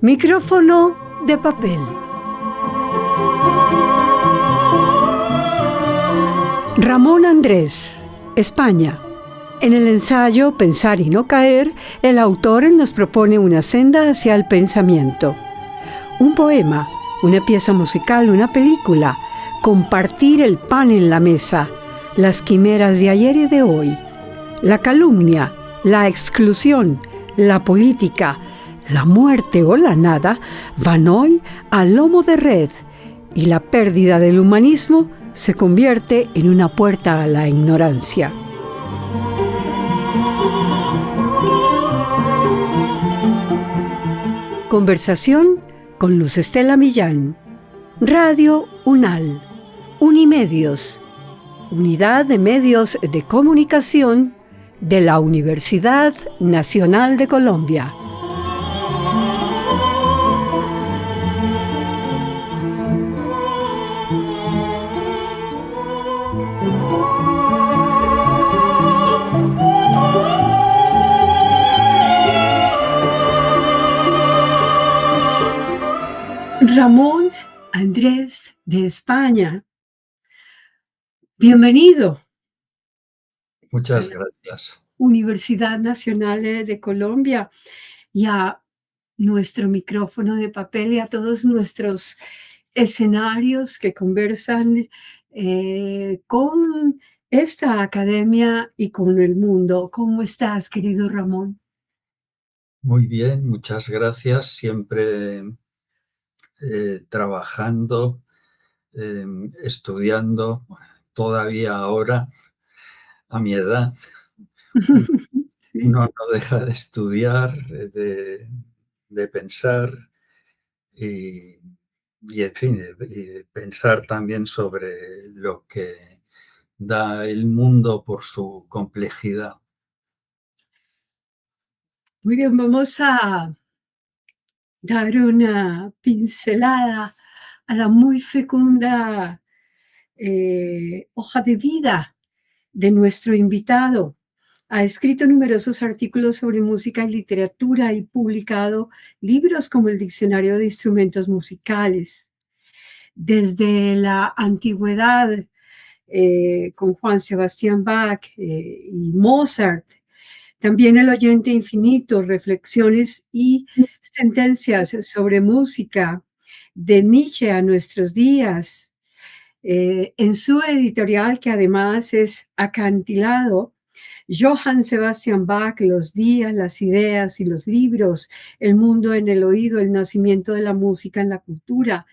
Micrófono de papel. Ramón Andrés, España. En el ensayo Pensar y no caer, el autor nos propone una senda hacia el pensamiento. Un poema, una pieza musical, una película, compartir el pan en la mesa, las quimeras de ayer y de hoy, la calumnia, la exclusión, la política, la muerte o la nada van hoy al lomo de red y la pérdida del humanismo se convierte en una puerta a la ignorancia. Conversación con Luz Estela Millán. Radio UNAL. Unimedios. Unidad de Medios de Comunicación de la Universidad Nacional de Colombia. Ramón Andrés de España. Bienvenido. Muchas gracias. Universidad Nacional de Colombia y a nuestro micrófono de papel y a todos nuestros escenarios que conversan con esta academia y con el mundo. ¿Cómo estás, querido Ramón? Muy bien, muchas gracias. Siempre trabajando, estudiando, todavía ahora, a mi edad. Sí. Uno no deja de estudiar, de pensar y en fin, pensar también sobre lo que da el mundo por su complejidad. Muy bien, vamos a dar una pincelada a la muy fecunda hoja de vida de nuestro invitado. Ha escrito numerosos artículos sobre música y literatura y publicado libros como el Diccionario de Instrumentos Musicales. Desde la antigüedad, con Juan Sebastián Bach y Mozart, también El oyente infinito, reflexiones y sentencias sobre música, de Nietzsche a nuestros días. En su editorial, que además es acantilado, Johann Sebastian Bach, los días, las ideas y los libros, el mundo en el oído, el nacimiento de la música en la cultura,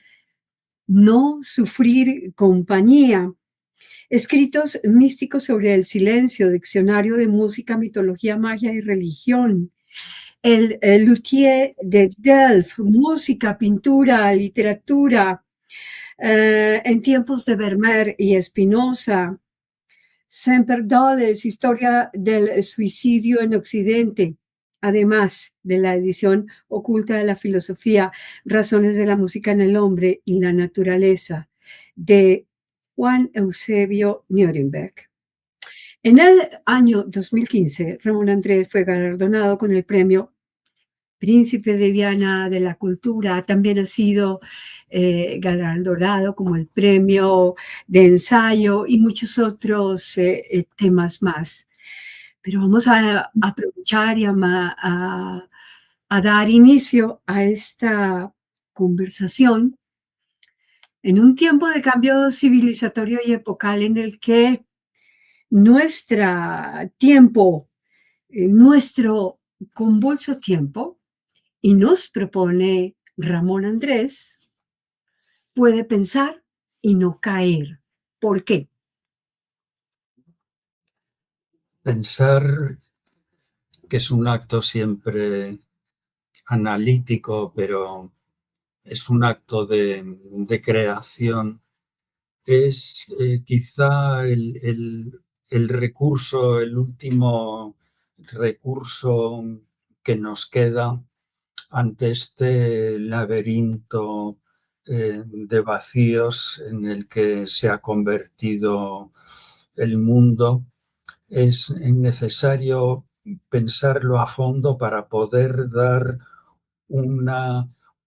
no sufrir compañía, escritos místicos sobre el silencio, diccionario de música, mitología, magia y religión, el luthier de Delft, música, pintura, literatura, en tiempos de Vermeer y Spinoza, Semper Dulles, historia del suicidio en Occidente, además de la edición oculta de la filosofía, razones de la música en el hombre y la naturaleza, de Juan Eusebio Nuremberg. En el año 2015, Ramón Andrés fue galardonado con el premio Príncipe de Viana de la Cultura. También ha sido galardonado como el premio de ensayo y muchos otros temas más. Pero vamos a aprovechar y a dar inicio a esta conversación en un tiempo de cambio civilizatorio y epocal en el que nuestro convulso tiempo, y nos propone Ramón Andrés, puede pensar y no caer. ¿Por qué? Pensar, que es un acto siempre analítico, pero es un acto de creación, es quizá el recurso, el último recurso que nos queda ante este laberinto de vacíos en el que se ha convertido el mundo. Es necesario pensarlo a fondo para poder dar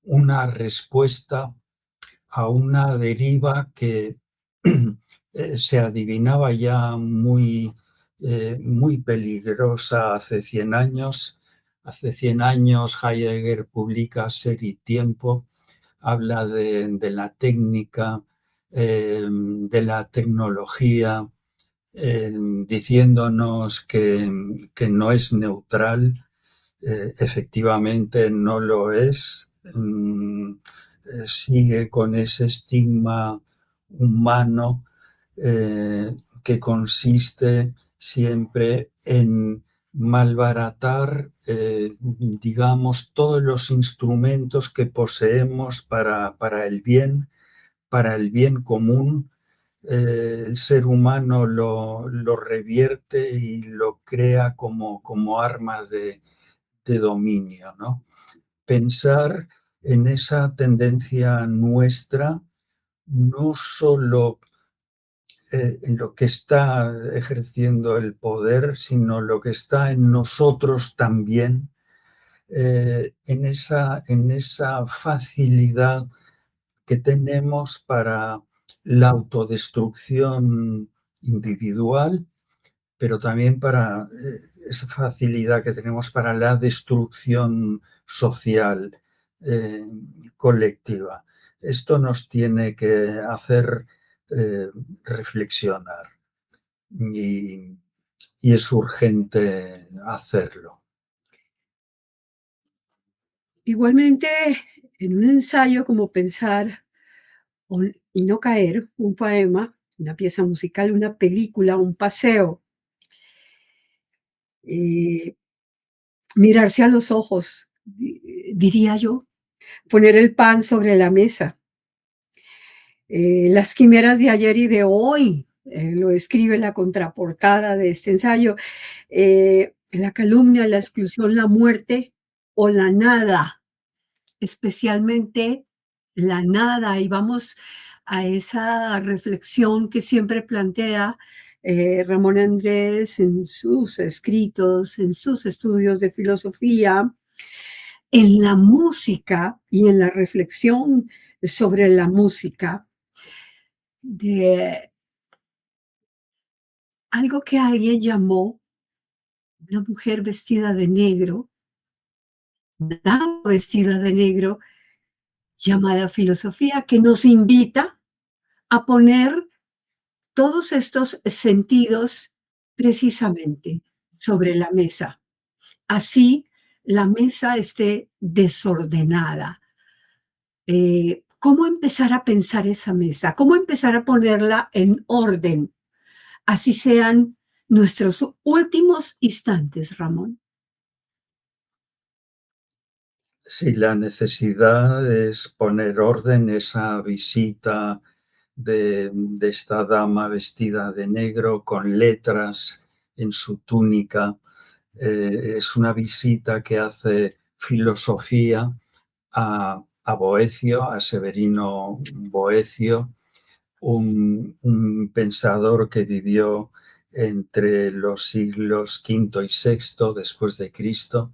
una respuesta a una deriva que se adivinaba ya muy peligrosa hace 100 años. Hace 100 años Heidegger publica Ser y Tiempo, habla de la técnica, de la tecnología, diciéndonos que no es neutral. Efectivamente no lo es. Sigue con ese estigma humano que consiste siempre en malbaratar, digamos, todos los instrumentos que poseemos para el bien común. El ser humano lo revierte y lo crea como arma de dominio, ¿no? Pensar en esa tendencia nuestra, no solo en lo que está ejerciendo el poder, sino lo que está en nosotros también, en esa facilidad que tenemos para la autodestrucción individual, pero también para esa facilidad que tenemos para la destrucción social, colectiva. Esto nos tiene que hacer reflexionar y, y es urgente hacerlo. Igualmente, en un ensayo como Pensar y no caer, un poema, una pieza musical, una película, un paseo, eh, mirarse a los ojos, diría yo, poner el pan sobre la mesa. Las quimeras de ayer y de hoy, lo escribe la contraportada de este ensayo, la calumnia, la exclusión, la muerte o la nada, especialmente la nada. Y vamos a esa reflexión que siempre plantea Ramón Andrés en sus escritos, en sus estudios de filosofía, en la música y en la reflexión sobre la música, de algo que alguien llamó una mujer vestida de negro, una dama vestida de negro, llamada filosofía, que nos invita a poner todos estos sentidos precisamente sobre la mesa. Así la mesa esté desordenada. ¿Cómo empezar a pensar esa mesa? ¿Cómo empezar a ponerla en orden? Así sean nuestros últimos instantes, Ramón. Sí, la necesidad es poner orden, esa visita de esta dama vestida de negro con letras en su túnica. Es una visita que hace filosofía a Boecio, a Severino Boecio, un pensador que vivió entre los siglos V y VI después de Cristo.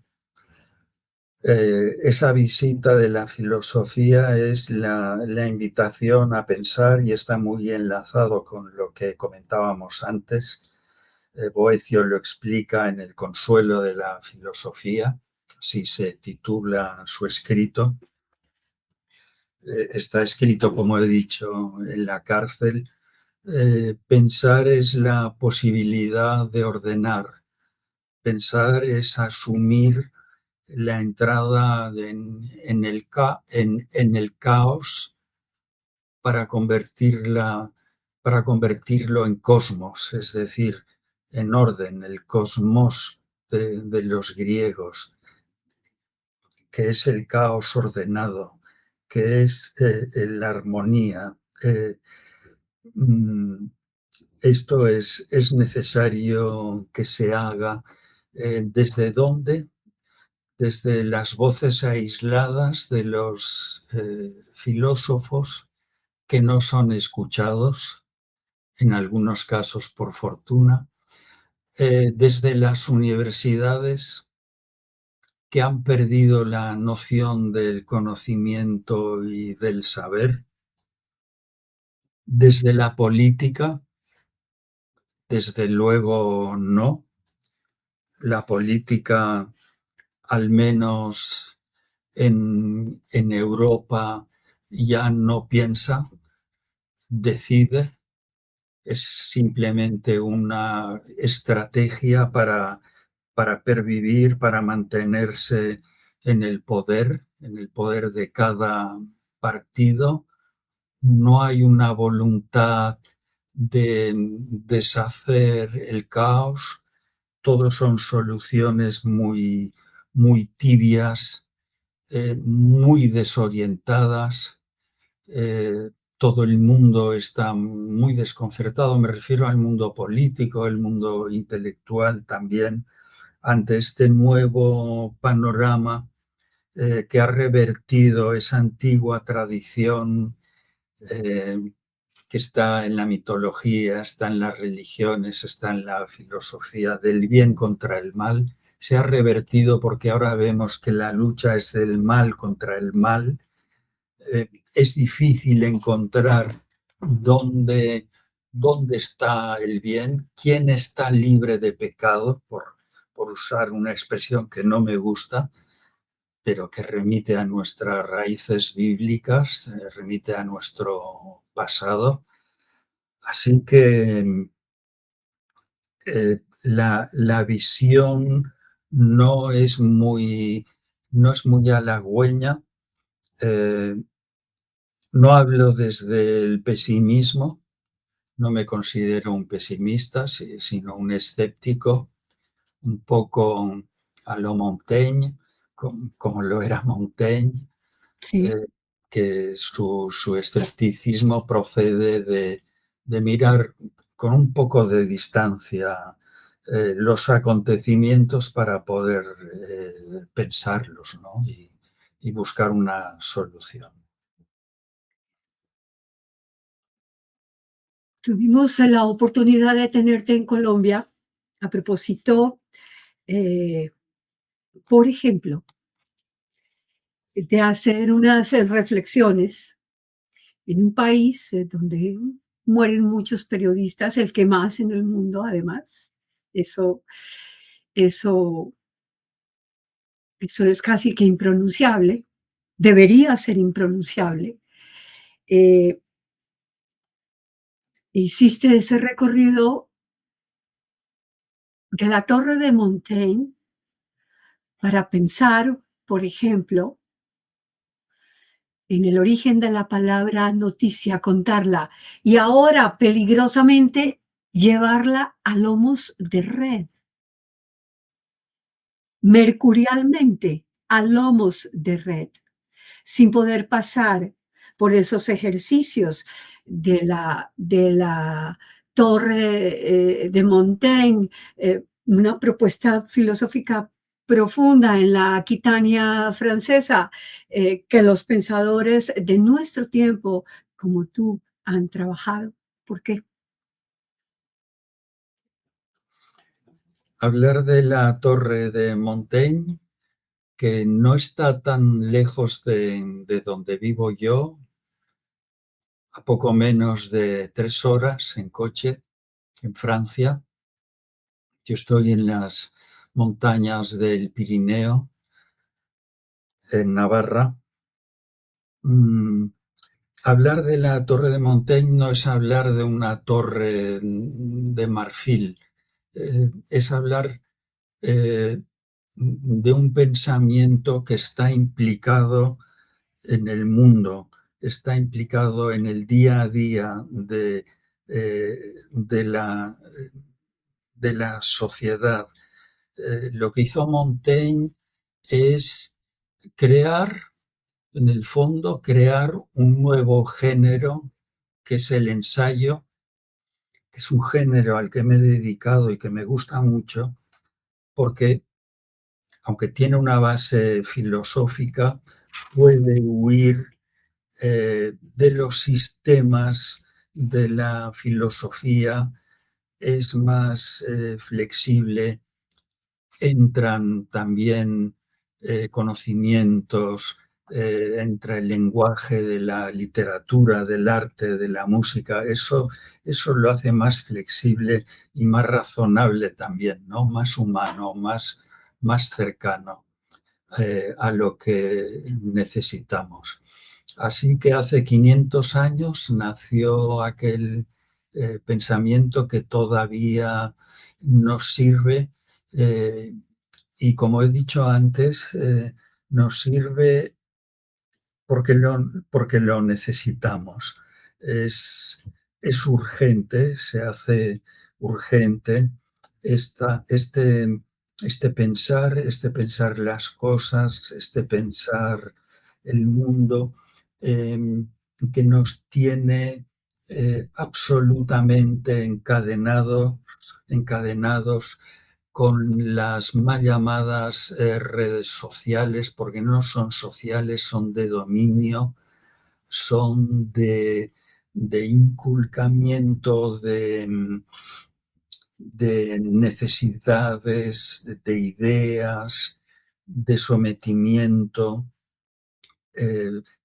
Esa visita de la filosofía es la invitación a pensar y está muy enlazado con lo que comentábamos antes. Boecio lo explica en El consuelo de la filosofía, así se titula su escrito. Está escrito, como he dicho, en la cárcel. Pensar es la posibilidad de ordenar. Pensar es asumir la entrada en el caos para convertirlo en cosmos, es decir, en orden, el cosmos de los griegos, que es el caos ordenado, que es la armonía. Esto es necesario que se haga. ¿Desde dónde? Desde las voces aisladas de los filósofos que no son escuchados, en algunos casos por fortuna, desde las universidades, que han perdido la noción del conocimiento y del saber. Desde la política, desde luego no. La política, al menos en Europa, ya no piensa, decide. Es simplemente una estrategia para pervivir, para mantenerse en el poder de cada partido. No hay una voluntad de deshacer el caos. Todos son soluciones muy, muy tibias, muy desorientadas. Todo el mundo está muy desconcertado. Me refiero al mundo político, el mundo intelectual también, ante este nuevo panorama que ha revertido esa antigua tradición que está en la mitología, está en las religiones, está en la filosofía del bien contra el mal. Se ha revertido porque ahora vemos que la lucha es del mal contra el mal. Es difícil encontrar dónde está el bien, quién está libre de pecado, por usar una expresión que no me gusta, pero que remite a nuestras raíces bíblicas, remite a nuestro pasado. Así que la visión no es muy halagüeña. No hablo desde el pesimismo, no me considero un pesimista, sino un escéptico, un poco a lo Montaigne, como lo era Montaigne, Sí. que su escepticismo procede de mirar con un poco de distancia los acontecimientos para poder pensarlos, ¿no? y buscar una solución. Tuvimos la oportunidad de tenerte en Colombia a propósito, eh, por ejemplo, de hacer unas reflexiones en un país donde mueren muchos periodistas, el que más en el mundo, además. Eso, eso, eso es casi que impronunciable, debería ser impronunciable. Eh, Hiciste ese recorrido de la Torre de Montaigne para pensar, por ejemplo, en el origen de la palabra noticia, contarla, y ahora peligrosamente llevarla a lomos de red, mercurialmente a lomos de red, sin poder pasar por esos ejercicios de la torre de Montaigne, una propuesta filosófica profunda en la Aquitania francesa, que los pensadores de nuestro tiempo, como tú, han trabajado. ¿Por qué? Hablar de la Torre de Montaigne, que no está tan lejos de donde vivo yo, a poco menos de 3 horas en coche, en Francia. Yo estoy en las montañas del Pirineo, en Navarra. Hablar de la Torre de Montaigne no es hablar de una torre de marfil, es hablar de un pensamiento que está implicado en el mundo, está implicado en el día a día eh, de la, de la sociedad. Lo que hizo Montaigne es crear, en el fondo, crear un nuevo género que es el ensayo, que es un género al que me he dedicado y que me gusta mucho, porque aunque tiene una base filosófica, puede huir de los sistemas de la filosofía, es más flexible, entran también conocimientos entre el lenguaje de la literatura, del arte, de la música, eso lo hace más flexible y más razonable también, ¿no? Más humano, más cercano a lo que necesitamos. Así que hace 500 años nació aquel pensamiento que todavía nos sirve y, como he dicho antes, nos sirve porque lo necesitamos. Es urgente, se hace urgente este pensar las cosas, este pensar el mundo, que nos tiene absolutamente encadenados con las mal llamadas redes sociales, porque no son sociales, son de dominio, son de inculcamiento de necesidades, de ideas, de sometimiento.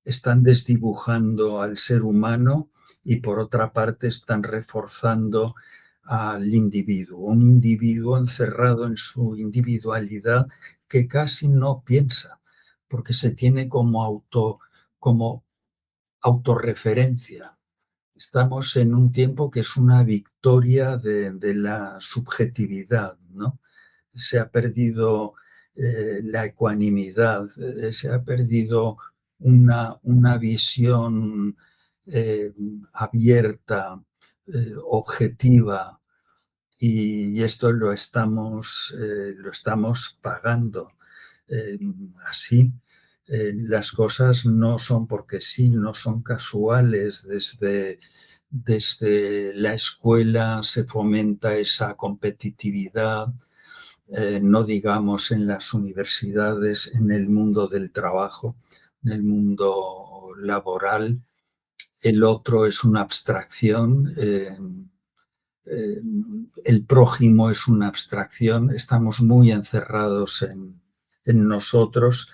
Están desdibujando al ser humano y, por otra parte, están reforzando al individuo, un individuo encerrado en su individualidad que casi no piensa, porque se tiene como autorreferencia. Estamos en un tiempo que es una victoria de la subjetividad, ¿no? Se ha perdido la ecuanimidad, se ha perdido una visión abierta, objetiva, y esto lo estamos pagando. Así, las cosas no son porque sí, no son casuales. Desde la escuela se fomenta esa competitividad, no digamos en las universidades, en el mundo del trabajo, en el mundo laboral. El otro es una abstracción, el prójimo es una abstracción, estamos muy encerrados en nosotros.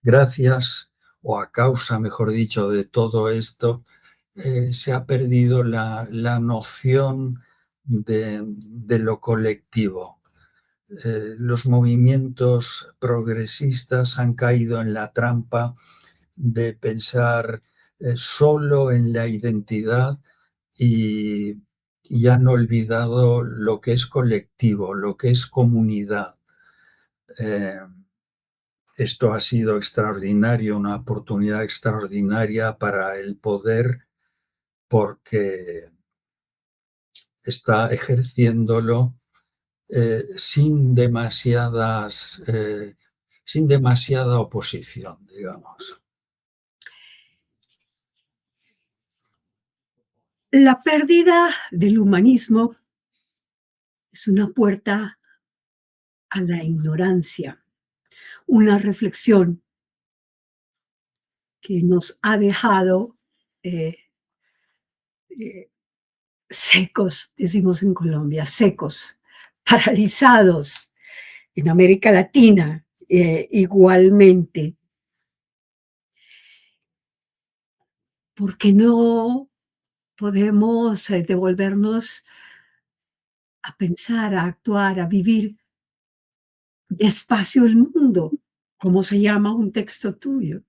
Gracias, o a causa, mejor dicho, de todo esto, se ha perdido la noción de lo colectivo. Los movimientos progresistas han caído en la trampa de pensar solo en la identidad y han olvidado lo que es colectivo, lo que es comunidad. Esto ha sido extraordinario, una oportunidad extraordinaria para el poder, porque está ejerciéndolo sin demasiada oposición, digamos. La pérdida del humanismo es una puerta a la ignorancia, una reflexión que nos ha dejado eh, eh, secos, decimos en Colombia, secos, paralizados, en América Latina igualmente. Porque no podemos devolvernos a pensar, a actuar, a vivir despacio el mundo, como se llama un texto tuyo.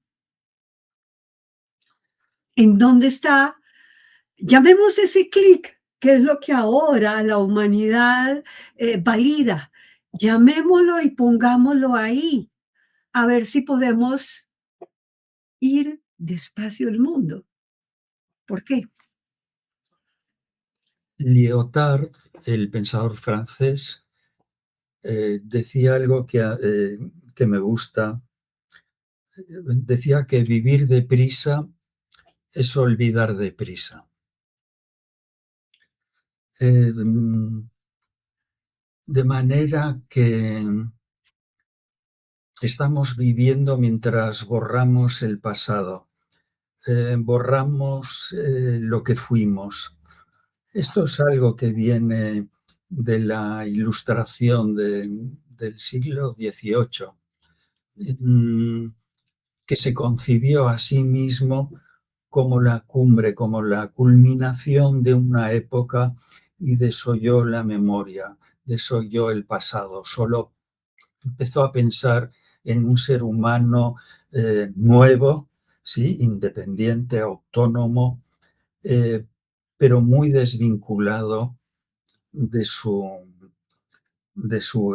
¿En dónde está? Llamemos ese clic, que es lo que ahora la humanidad valida. Llamémoslo y pongámoslo ahí, a ver si podemos ir despacio el mundo. ¿Por qué? Lyotard, el pensador francés, decía algo que me gusta. Decía que vivir deprisa es olvidar deprisa. De manera que estamos viviendo mientras borramos el pasado, borramos lo que fuimos. Esto es algo que viene de la Ilustración del siglo XVIII. que se concibió a sí mismo como la cumbre, como la culminación de una época y desoyó la memoria, desoyó el pasado. Solo empezó a pensar en un ser humano nuevo, ¿sí? Independiente, autónomo, pero muy desvinculado de su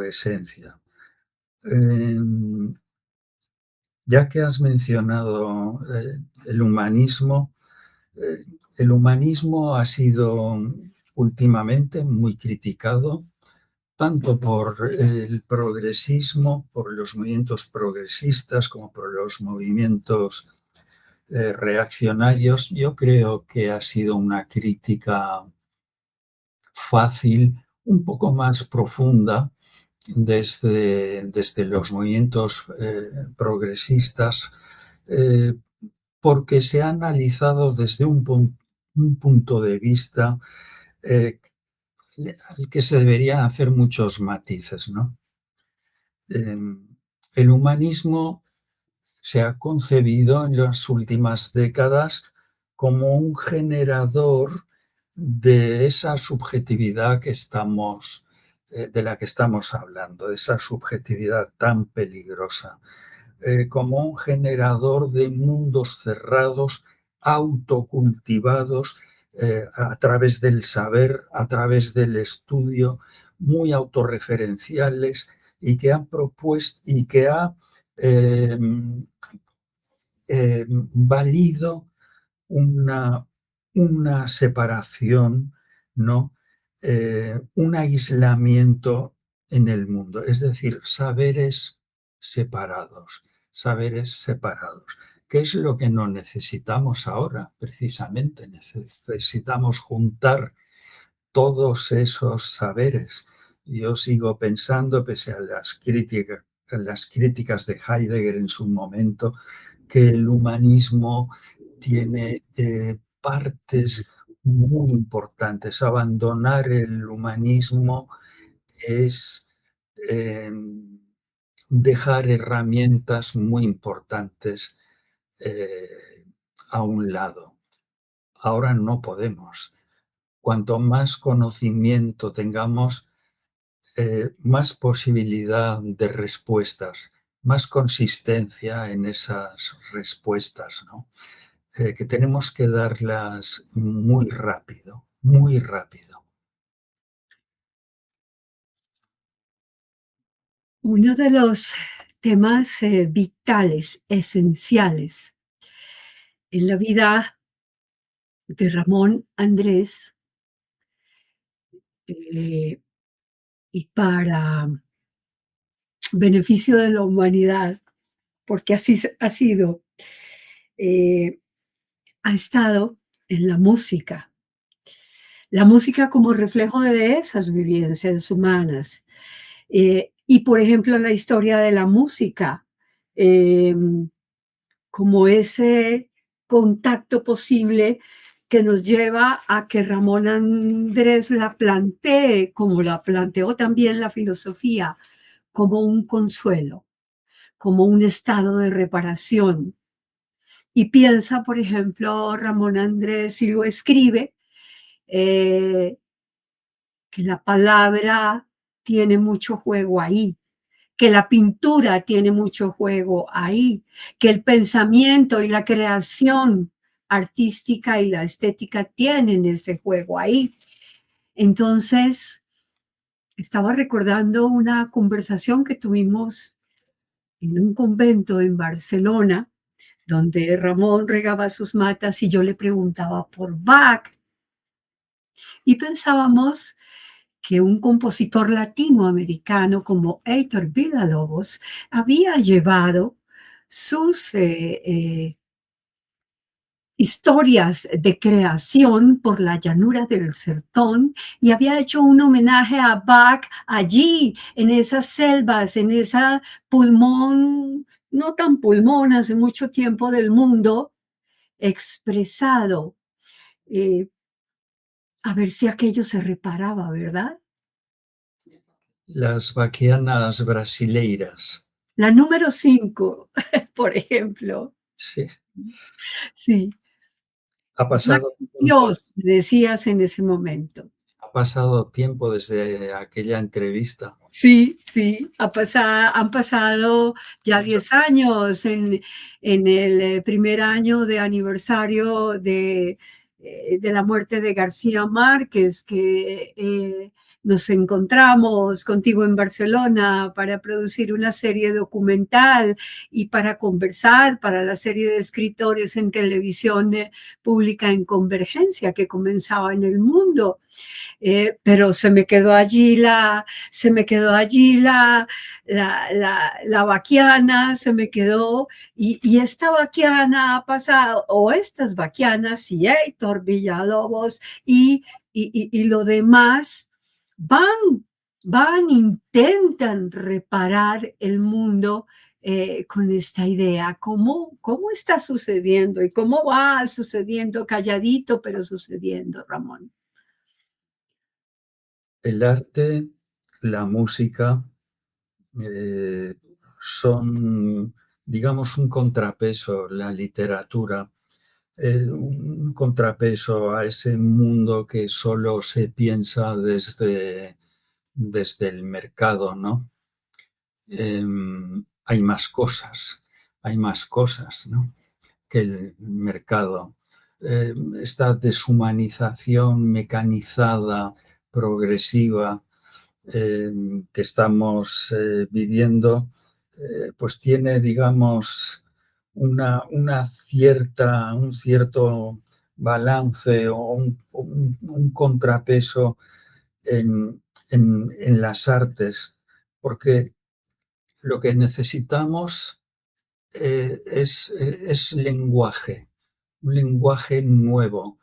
esencia. Ya que has mencionado el humanismo, eh, el humanismo ha sido últimamente muy criticado, tanto por el progresismo, por los movimientos progresistas, como por los movimientos reaccionarios. Yo creo que ha sido una crítica fácil, un poco más profunda, desde los movimientos progresistas, porque se ha analizado desde un punto de vista eh, al que se deberían hacer muchos matices, ¿no? El humanismo se ha concebido en las últimas décadas como un generador de esa subjetividad de la que estamos hablando, de esa subjetividad tan peligrosa, como un generador de mundos cerrados, autocultivados, a través del saber, a través del estudio, muy autorreferenciales y que han propuesto y que ha eh, valido una, una separación, ¿no? Un aislamiento en el mundo, es decir, saberes separados. ¿Qué es lo que no necesitamos ahora? Precisamente necesitamos juntar todos esos saberes. Yo sigo pensando, pese a las críticas de Heidegger en su momento, que el humanismo tiene partes muy importantes. Abandonar el humanismo es eh, dejar herramientas muy importantes eh, a un lado. Ahora no podemos. Cuanto más conocimiento tengamos, más posibilidad de respuestas, más consistencia en esas respuestas, ¿no? Que tenemos que darlas muy rápido, muy rápido. Uno de los temas vitales, esenciales en la vida de Ramón Andrés, eh, y para beneficio de la humanidad, porque así ha sido, eh, ha estado en la música como reflejo de esas vivencias humanas. Y por ejemplo, la historia de la música, eh, como ese contacto posible que nos lleva a que Ramón Andrés la plantee, como la planteó también la filosofía, como un consuelo, como un estado de reparación. Y piensa, por ejemplo, Ramón Andrés, y lo escribe, eh, que la palabra tiene mucho juego ahí, que la pintura tiene mucho juego ahí, que el pensamiento y la creación artística y la estética tienen ese juego ahí. Entonces, estaba recordando una conversación que tuvimos en un convento en Barcelona, donde Ramón regaba sus matas y yo le preguntaba por Bach y pensábamos que un compositor latinoamericano como Héctor Villalobos había llevado sus historias de creación por la llanura del Sertón y había hecho un homenaje a Bach allí, en esas selvas, en esa pulmón, no tan pulmón hace mucho tiempo del mundo, expresado, eh, a ver si aquello se reparaba, ¿verdad? Las baquianas brasileiras. La número 5, por ejemplo. Sí. Sí. Ha pasado tiempo, Dios, decías en ese momento. ha pasado tiempo desde aquella entrevista. Sí, sí, han pasado ya 10 años en el primer año de aniversario de la muerte de García Márquez, que nos encontramos contigo en Barcelona para producir una serie documental y para conversar para la serie de escritores en televisión pública en Convergencia que comenzaba en el mundo. Pero se me quedó allí la vaquiana, se me quedó, y esta vaquiana ha pasado, o estas vaquianas, y Héctor Villalobos, y lo demás, intentan reparar el mundo con esta idea. ¿Cómo está sucediendo y cómo va sucediendo calladito, pero sucediendo, Ramón? El arte, la música, eh, son, digamos, un contrapeso, la literatura, un contrapeso a ese mundo que solo se piensa desde el mercado, ¿no? Hay más cosas, ¿no? Que el mercado. Eh, Esta deshumanización mecanizada, progresiva, eh, que estamos viviendo, pues tiene, digamos, un cierto balance o un contrapeso en las artes, porque lo que necesitamos es lenguaje, un lenguaje nuevo,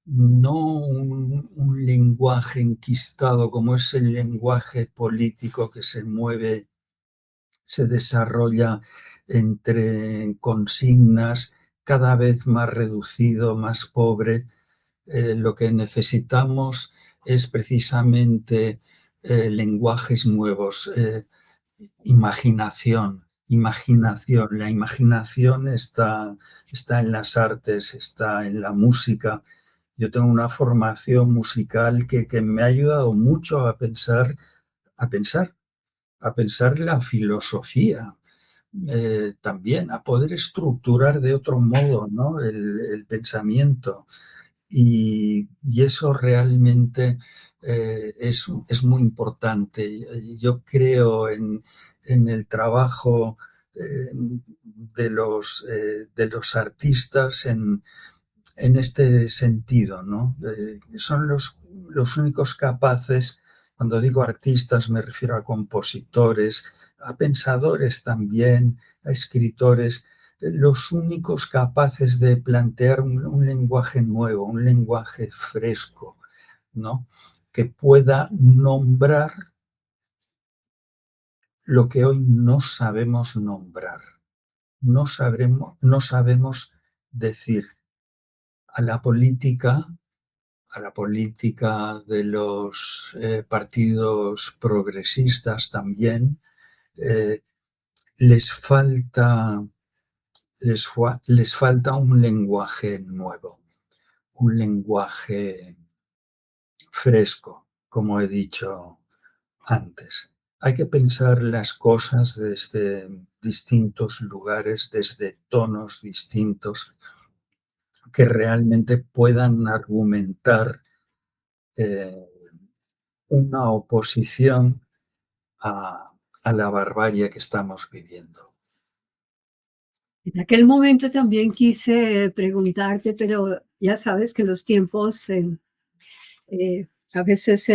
no un lenguaje enquistado como es el lenguaje político que se mueve, se desarrolla entre consignas, cada vez más reducido, más pobre. Lo que necesitamos es precisamente lenguajes nuevos, imaginación. La imaginación está en las artes, está en la música. Yo tengo una formación musical que me ha ayudado mucho a pensar, a pensar la filosofía, también, a poder estructurar de otro modo, ¿no? El pensamiento. Y eso realmente es muy importante. Yo creo en el trabajo de los artistas en este sentido, ¿no? Son los únicos capaces, cuando digo artistas me refiero a compositores, a pensadores también, a escritores, los únicos capaces de plantear un lenguaje nuevo, un lenguaje fresco, ¿no? Que pueda nombrar lo que hoy no sabemos nombrar, no sabemos decir a la política, de los partidos progresistas también, eh, les falta, les falta un lenguaje nuevo, un lenguaje fresco, como he dicho antes. Hay que pensar las cosas desde distintos lugares, desde tonos distintos, que realmente puedan argumentar eh, una oposición a la barbarie que estamos viviendo. En aquel momento también quise preguntarte, pero ya sabes que los tiempos a veces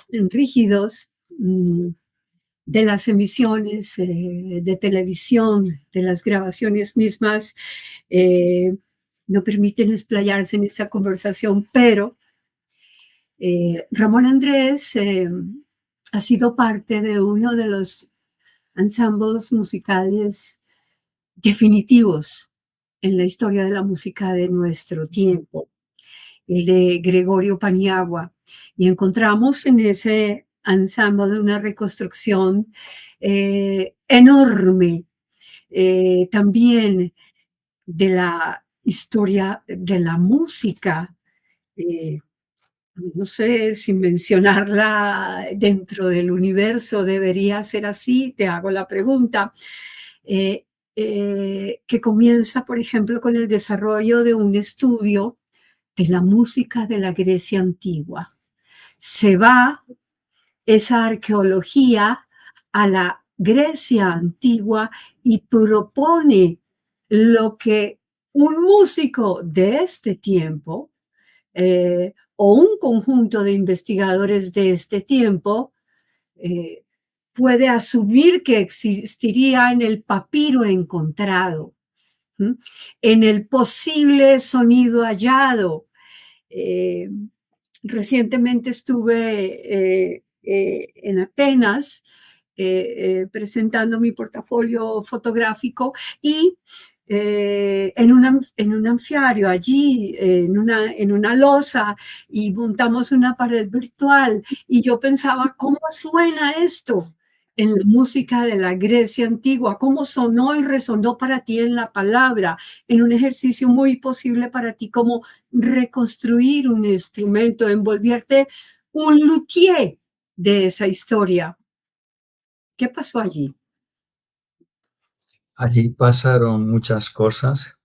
rígidos de las emisiones de televisión, de las grabaciones mismas, eh, no permiten explayarse en esta conversación, pero Ramón Andrés ha sido parte de uno de los ensembles musicales definitivos en la historia de la música de nuestro tiempo, el de Gregorio Paniagua. Y encontramos en ese ensamble, una reconstrucción enorme, también de la historia de la música. eh, no sé si mencionarla dentro del universo debería ser así, te hago la pregunta, eh, que comienza, por ejemplo, con el desarrollo de un estudio de la música de la Grecia antigua. Se va esa arqueología a la Grecia antigua y propone lo que un músico de este tiempo o un conjunto de investigadores de este tiempo eh, puede asumir que existiría en el papiro encontrado, ¿m? En el posible sonido hallado. Eh, Recientemente estuve en Atenas presentando mi portafolio fotográfico y en un anfiario allí, en una losa, y montamos una pared virtual. Y yo pensaba, ¿cómo suena esto en la música de la Grecia antigua? ¿Cómo sonó y resonó para ti en la palabra? En un ejercicio muy posible para ti como reconstruir un instrumento, envolverte un luthier de esa historia. ¿Qué pasó allí? Allí pasaron muchas cosas.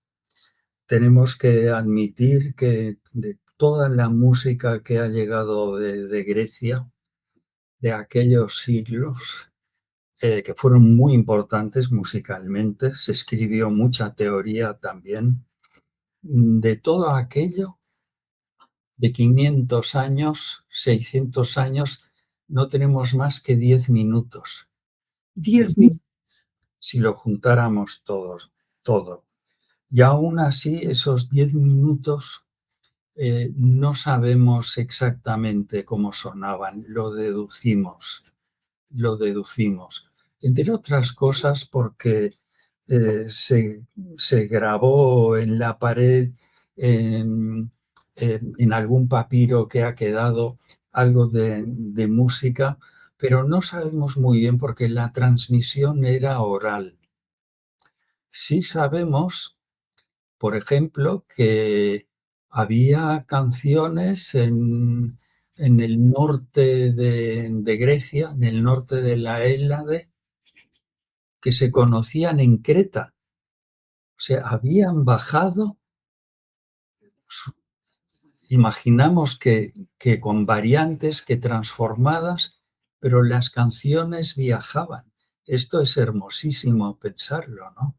Tenemos que admitir que de toda la música que ha llegado de Grecia, de aquellos siglos, que fueron muy importantes musicalmente, se escribió mucha teoría también. De todo aquello, de 500 años, 600 años, no tenemos más que 10 minutos, de 10 minutos. si lo juntáramos todos, todo. Y aún así, esos 10 minutos no sabemos exactamente cómo sonaban, lo deducimos. Entre otras cosas porque se grabó en la pared, en algún papiro que ha quedado algo de música, pero no sabemos muy bien porque la transmisión era oral. Sí sabemos, por ejemplo, que había canciones en el norte de Grecia, en el norte de la Hélade, que se conocían en Creta. O sea, habían bajado, imaginamos que con variantes, que transformadas, pero las canciones viajaban. Esto es hermosísimo pensarlo, ¿no?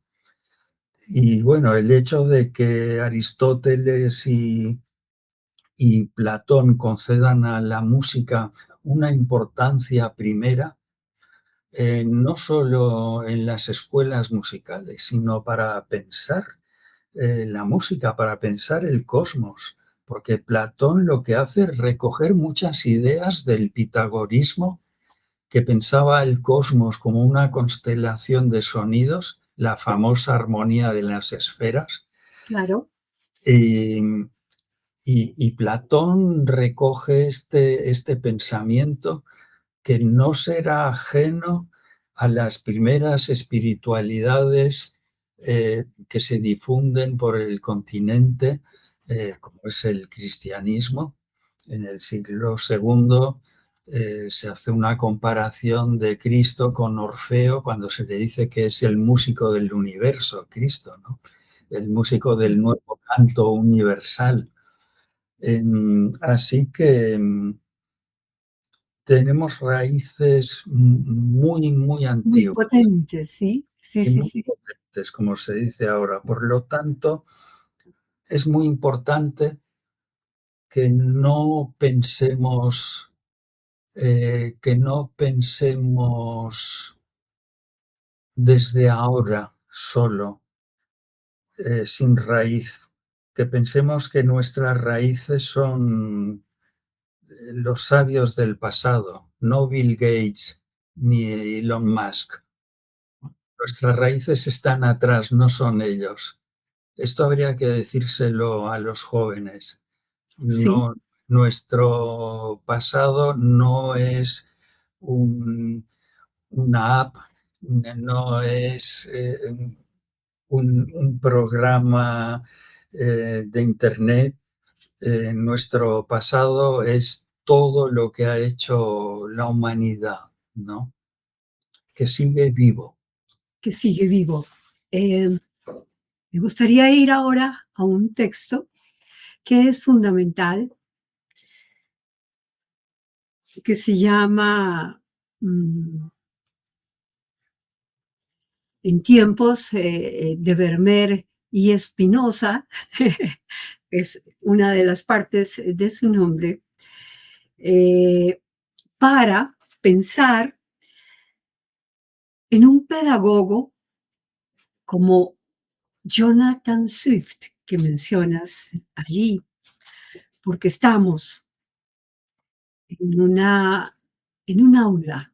Y bueno, el hecho de que Aristóteles y Platón concedan a la música una importancia primera, no solo en las escuelas musicales, sino para pensar la música, para pensar el cosmos, porque Platón lo que hace es recoger muchas ideas del pitagorismo, que pensaba el cosmos como una constelación de sonidos, la famosa armonía de las esferas. Claro. Y, y Platón recoge este pensamiento que no será ajeno a las primeras espiritualidades que se difunden por el continente, como es el cristianismo. En el siglo II se hace una comparación de Cristo con Orfeo cuando se le dice que es el músico del universo, Cristo, ¿no? El músico del nuevo canto universal. Así que tenemos raíces muy, muy Muy antiguas potente, sí, sí, y sí, muy sí. potentes, como se dice ahora. Por lo tanto, es muy importante que no pensemos desde ahora solo, sin raíz, que pensemos que nuestras raíces son los sabios del pasado, no Bill Gates ni Elon Musk. Nuestras raíces están atrás, no son ellos. Esto habría que decírselo a los jóvenes. Sí, No, nuestro pasado no es un- una app, no es un programa de Internet. Nuestro pasado es todo lo que ha hecho la humanidad, ¿no? Que sigue vivo. que sigue vivo. Eh, Me gustaría ir ahora a un texto que es fundamental, que se llama En tiempos de Vermeer y Spinoza, es una de las partes de su nombre, eh, para pensar en un pedagogo como Jonathan Swift, que mencionas allí, porque estamos en, en un aula,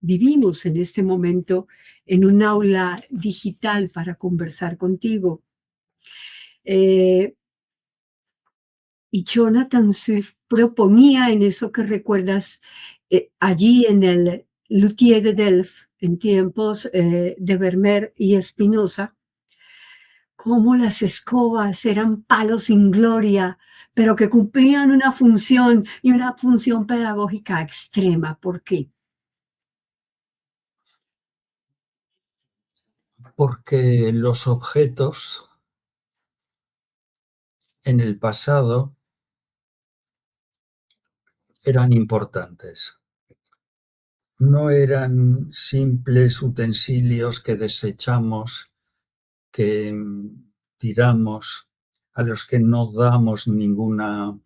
vivimos en este momento en un aula digital para conversar contigo. Eh, y Jonathan Swift proponía en eso que recuerdas allí en el Luthier de Delft, en tiempos de Vermeer y Spinoza, cómo las escobas eran palos sin gloria, pero que cumplían una función y una función pedagógica extrema. ¿Por qué? Porque los objetos en el pasado eran importantes. No eran simples utensilios que desechamos, que tiramos, a los que no damos ninguna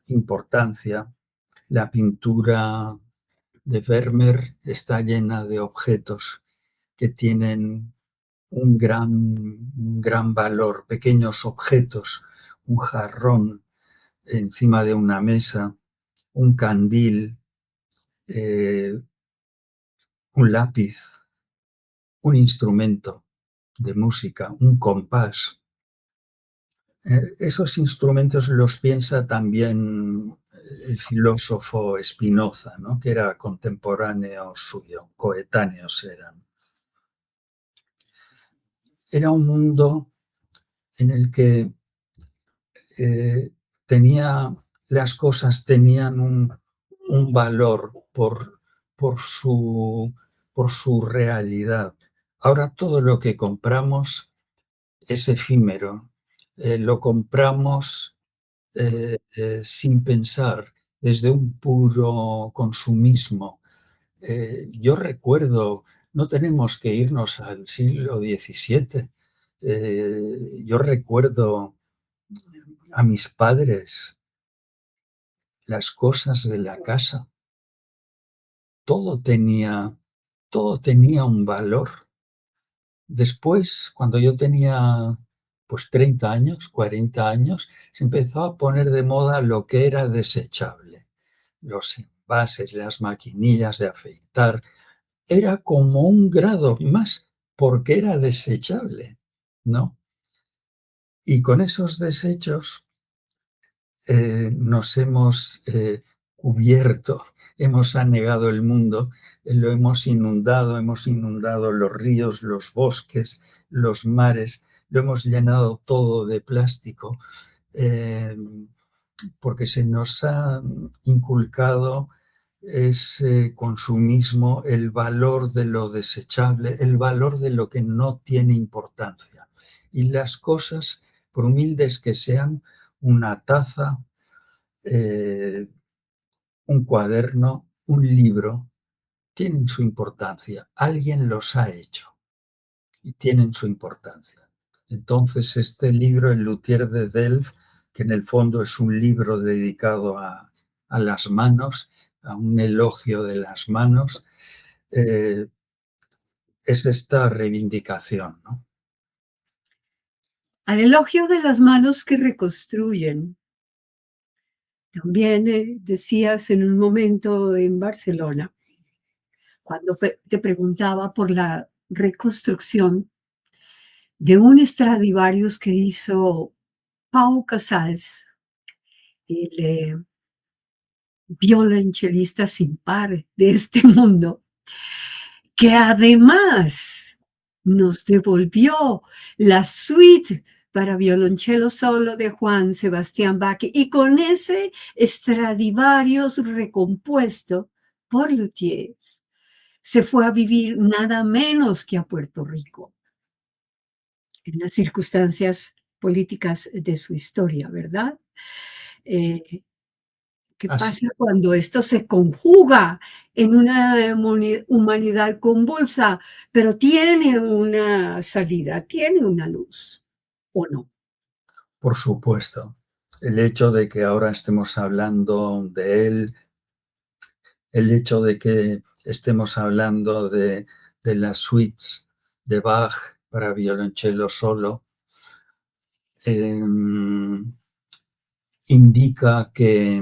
importancia. La pintura de Vermeer está llena de objetos que tienen un gran valor, pequeños objetos, un jarrón encima de una mesa, un candil, eh, un lápiz, un instrumento de música, un compás. Esos instrumentos los piensa también el filósofo Spinoza, ¿no? Que era contemporáneo suyo, coetáneos eran. Era un mundo en el que eh, tenía, las cosas tenían un valor por, su, por su realidad. Ahora todo lo que compramos es efímero. Lo compramos sin pensar, desde un puro consumismo. Yo recuerdo, no tenemos que irnos al siglo XVII. Yo recuerdo a mis padres, las cosas de la casa, todo tenía, todo tenía un valor. Después, cuando yo tenía pues 30 años, 40 años, se empezó a poner de moda lo que era desechable. Los envases, las maquinillas de afeitar, era como un grado más, porque era desechable, ¿no? Y con esos desechos nos hemos cubierto, hemos anegado el mundo, lo hemos inundado los ríos, los bosques, los mares, lo hemos llenado todo de plástico, eh, porque se nos ha inculcado ese consumismo, el valor de lo desechable, el valor de lo que no tiene importancia. Y las cosas, por humildes que sean, una taza, eh, un cuaderno, un libro, tienen su importancia. Alguien los ha hecho y tienen su importancia. Entonces, este libro, El Luthier de Delft, que en el fondo es un libro dedicado a las manos, a un elogio de las manos, eh, es esta reivindicación, ¿no? Al elogio de las manos que reconstruyen. También decías en un momento en Barcelona, cuando te preguntaba por la reconstrucción de un Stradivarius que hizo Pau Casals, el violonchelista sin par de este mundo, que además nos devolvió la suite para violonchelo solo de Juan Sebastián Bach y con ese Stradivarius recompuesto por luthiers se fue a vivir nada menos que a Puerto Rico, en las circunstancias políticas de su historia, ¿verdad? Eh, ¿Qué Así, pasa cuando esto se conjuga en una humanidad convulsa, pero tiene una salida, tiene una luz, o no? por supuesto, el hecho de que ahora estemos hablando de él, el hecho de que estemos hablando de las suites de Bach para violonchelo solo, em, indica que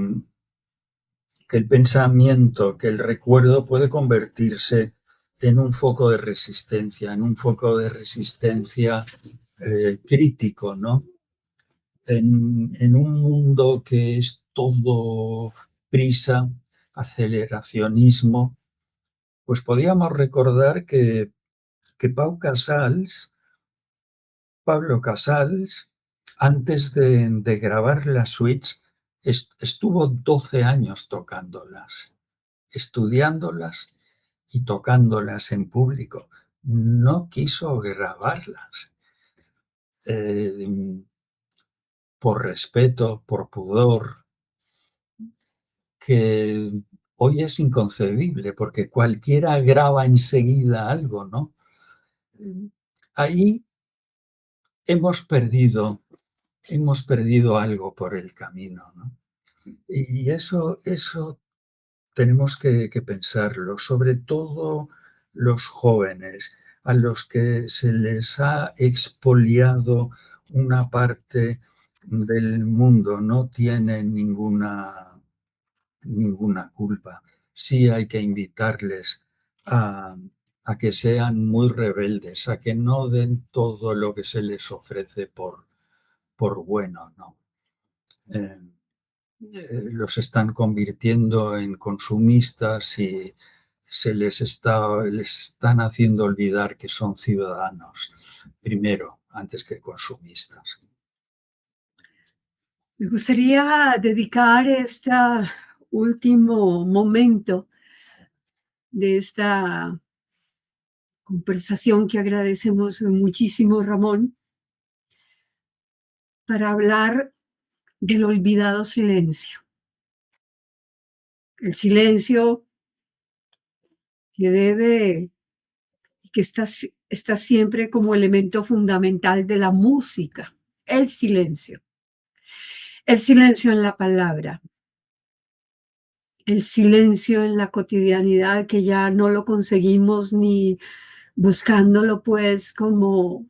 el pensamiento, que el recuerdo puede convertirse en un foco de resistencia, crítico, ¿no? En un mundo que es todo prisa, aceleracionismo, pues podíamos recordar que Pablo Casals, antes de grabar las suites, estuvo 12 años tocándolas, estudiándolas y tocándolas en público. No quiso grabarlas. Eh, por respeto, por pudor, que hoy es inconcebible, porque cualquiera graba enseguida algo, ¿no? Ahí hemos perdido, hemos perdido algo por el camino, ¿no? Y eso tenemos que pensarlo, sobre todo los jóvenes, a los que se les ha expoliado una parte del mundo, no tienen ninguna culpa. Sí hay que invitarles a, a que sean muy rebeldes, a que no den todo lo que se les ofrece por bueno, ¿no? Eh, los están convirtiendo en consumistas y les están haciendo olvidar que son ciudadanos, primero, antes que consumistas. Me gustaría dedicar este último momento de esta conversación que agradecemos muchísimo, Ramón, para hablar del olvidado silencio. El silencio que debe y que está siempre como elemento fundamental de la música. El silencio. El silencio en la palabra. El silencio en la cotidianidad que ya no lo conseguimos ni buscándolo pues como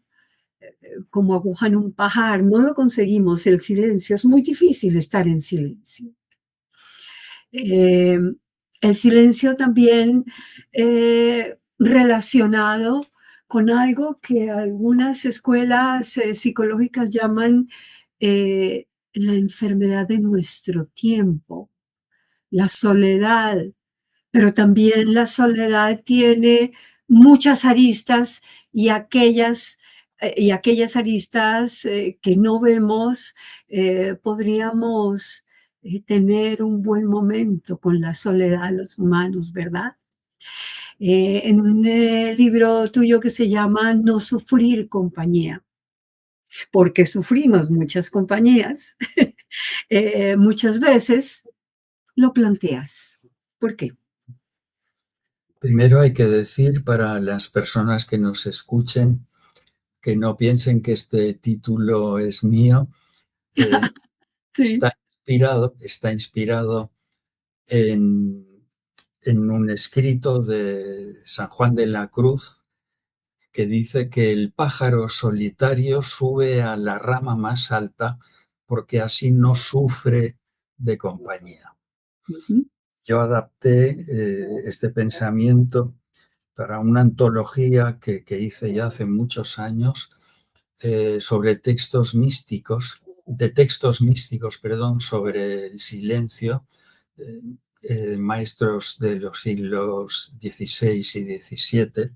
aguja en un pajar, no lo conseguimos el silencio, es muy difícil estar en silencio. Eh, el silencio también relacionado con algo que algunas escuelas psicológicas llaman la enfermedad de nuestro tiempo, la soledad, pero también la soledad tiene muchas aristas y aquellas aristas que no vemos, podríamos tener un buen momento con la soledad los humanos, ¿verdad? En un libro tuyo que se llama No sufrir compañía, porque sufrimos muchas compañías, muchas veces lo planteas. ¿Por qué? Primero hay que decir para las personas que nos escuchen que no piensen que este título es mío. Eh, Sí. está inspirado en, en un escrito de San Juan de la Cruz que dice que el pájaro solitario sube a la rama más alta porque así no sufre de compañía. Ujú. Yo adapté este pensamiento para una antología que hice ya hace muchos años sobre textos místicos, perdón, sobre el silencio, maestros de los siglos XVI y XVII,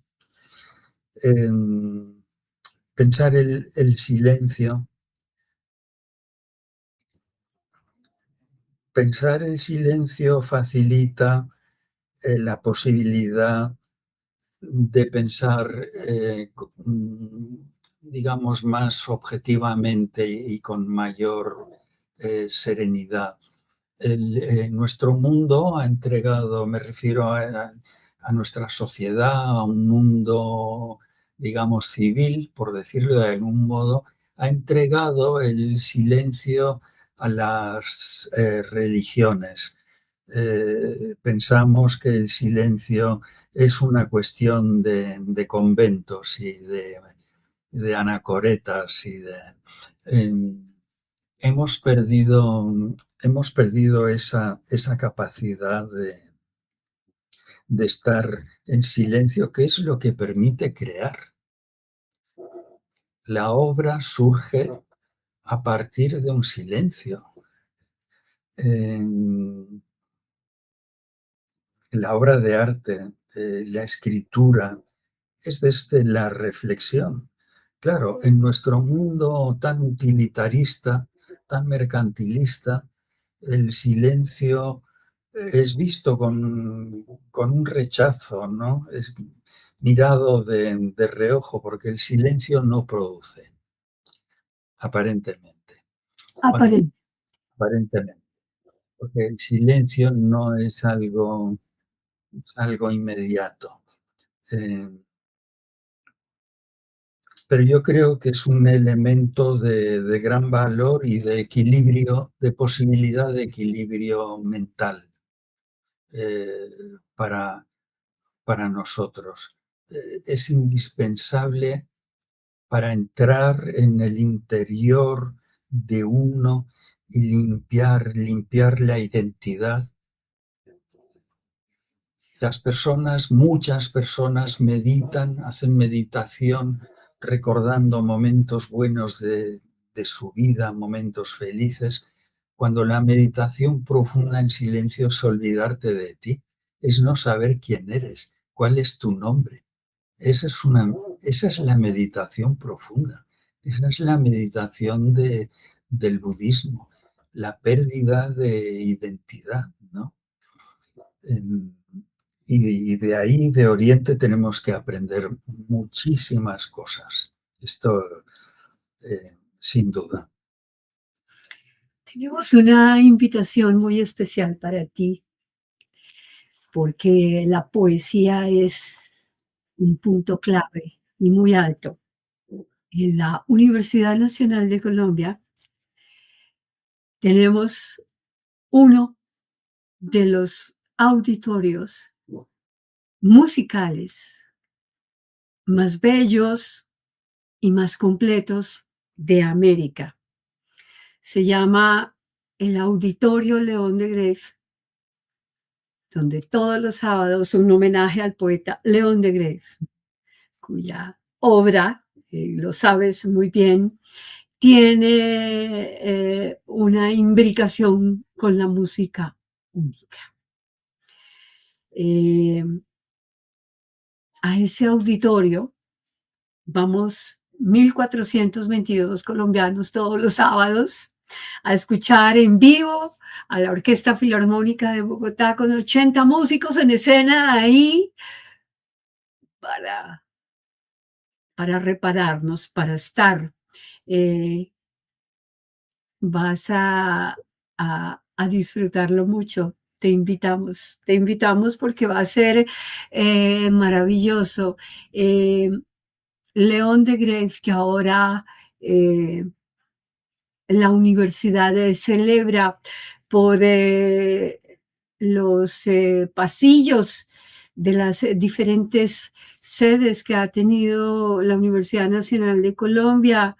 pensar el silencio. Pensar el silencio facilita la posibilidad de pensar, digamos, más objetivamente y con mayor serenidad. Nuestro mundo ha entregado, me refiero a nuestra sociedad, a un mundo, digamos, civil, por decirlo de algún modo, ha entregado el silencio a las religiones. Pensamos que el silencio es una cuestión de conventos y de anacoretas y hemos perdido esa capacidad de estar en silencio, que es lo que permite crear. La obra surge a partir de un silencio. La obra de arte, la escritura, es desde la reflexión. Claro, en nuestro mundo tan utilitarista, tan mercantilista, el silencio es visto con un rechazo, ¿no? Es mirado de reojo, porque el silencio no produce, aparentemente. Bueno, Aparente. aparentemente, porque el silencio no es algo inmediato. Pero yo creo que es un elemento de gran valor y de equilibrio, de posibilidad de equilibrio mental para, para nosotros. Es indispensable para entrar en el interior de uno y limpiar la identidad. Muchas personas meditan, hacen meditación recordando momentos buenos de su vida, momentos felices, cuando la meditación profunda en silencio es olvidarte de ti, es no saber quién eres, cuál es tu nombre. Esa es la meditación profunda, esa es la meditación del budismo, la pérdida de identidad, ¿no? Y de ahí, de Oriente, tenemos que aprender muchísimas cosas. Esto, sin duda. Tenemos una invitación muy especial para ti, porque la poesía es un punto clave y muy alto. En la Universidad Nacional de Colombia tenemos uno de los auditorios musicales más bellos y más completos de América. Se llama el Auditorio León de Grave, donde todos los sábados un homenaje al poeta León de Grave, cuya obra, lo sabes muy bien, tiene una imbricación con la música única. A ese auditorio vamos 1.422 colombianos todos los sábados a escuchar en vivo a la Orquesta Filarmónica de Bogotá con 80 músicos en escena ahí para, para repararnos, para estar. Eh, vas a disfrutarlo mucho. Te invitamos porque va a ser maravilloso. León de Grave, que ahora la universidad celebra por los pasillos de las diferentes sedes que ha tenido la Universidad Nacional de Colombia,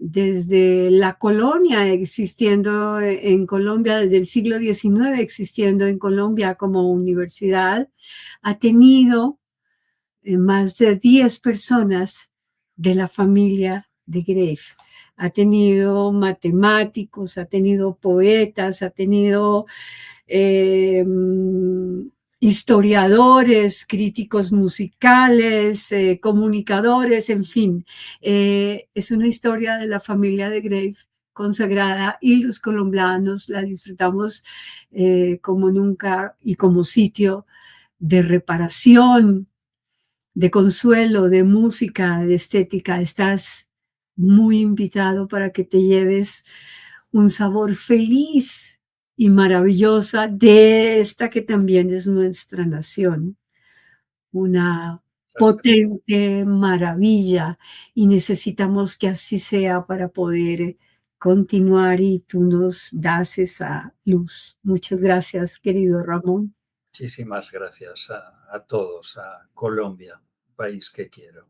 desde la colonia existiendo en Colombia, desde el siglo XIX existiendo en Colombia como universidad, ha tenido más de 10 personas de la familia de Grave. Ha tenido matemáticos, ha tenido poetas, ha tenido historiadores, críticos musicales, comunicadores, en fin. Es una historia de la familia de Grave consagrada y los colombianos la disfrutamos como nunca y como sitio de reparación, de consuelo, de música, de estética. Estás muy invitado para que te lleves un sabor feliz y maravillosa de esta que también es nuestra nación, una Muchas potente maravilla, y necesitamos que así sea para poder continuar y tú nos das esa luz. Muchas gracias, querido Ramón. muchísimas gracias a todos, a Colombia, país que quiero.